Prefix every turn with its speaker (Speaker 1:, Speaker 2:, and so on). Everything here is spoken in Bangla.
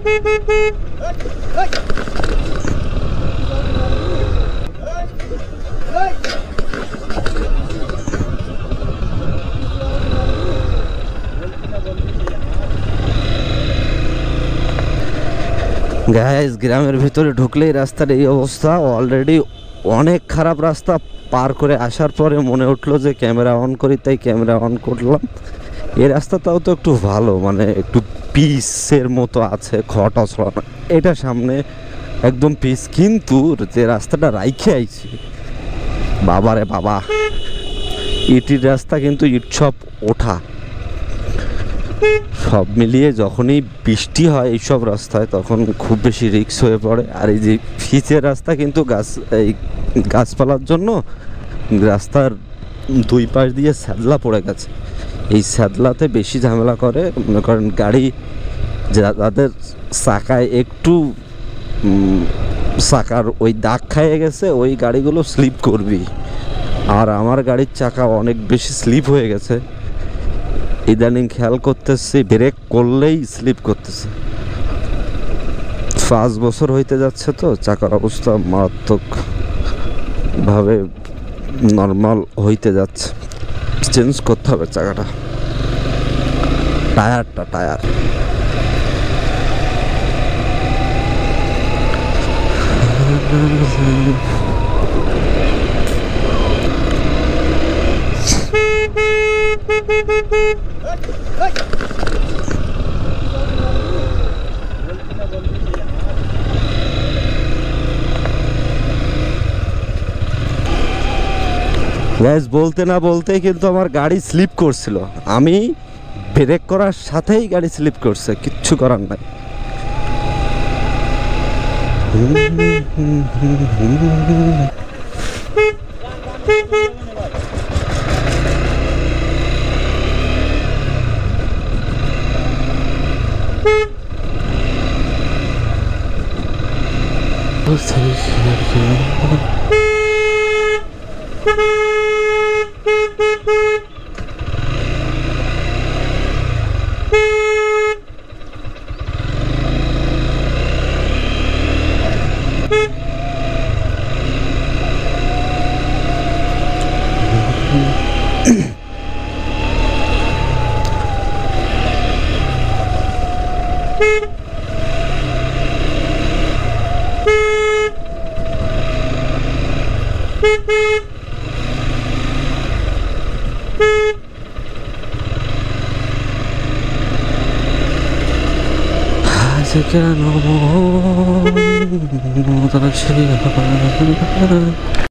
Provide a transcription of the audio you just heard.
Speaker 1: গাইস, গ্রামের ভিতরে ঢুকলেই রাস্তার এই অবস্থা। অলরেডি অনেক খারাপ রাস্তা পার করে আসার পরে মনে উঠলো যে ক্যামেরা অন করি, তাই ক্যামেরা অন করলাম। এই রাস্তাটাও তো একটু ভালো, মানে একটু পিসের মতো আছে, খটা ছড়ানো। এটা সামনে একদম পিস, কিন্তু যে রাস্তাটা রাইখে আইছি, বাবারে বাবা, ইটির রাস্তা কিন্তু ইট সব ওঠা। সব মিলিয়ে যখনই বৃষ্টি হয় এইসব রাস্তায় তখন খুব বেশি রিস্ক হয়ে পড়ে। আর এই যে পিচের রাস্তা কিন্তু এই গাছপালার জন্য রাস্তার দুই পাশ দিয়ে স্যাদলা পড়ে গেছে। এই স্যাদলাতে বেশি ঝামেলা করে, মনে করেন গাড়ি যাদের চাকায় একটু চাকার ওই দাগ খাইয়ে গেছে, ওই গাড়িগুলো স্লিপ করবি। আর আমার গাড়ির চাকা অনেক বেশি স্লিপ হয়ে গেছে, ইদানিং খেয়াল করতেছি ব্রেক করলেই স্লিপ করতেছে। 5 বছর হইতে যাচ্ছে তো চাকার অবস্থা মারাত্মকভাবে নর্মাল হইতে যাচ্ছে। চেঞ্জ করতে হবে চাকাটা, টায়ার গ্যাস বলতে না বলতেই কিন্তু আমার গাড়ি স্লিপ করছিল। আমি ব্রেক করার সাথেই গাড়ি স্লিপ করছে, কিচ্ছু করার নাই। কেন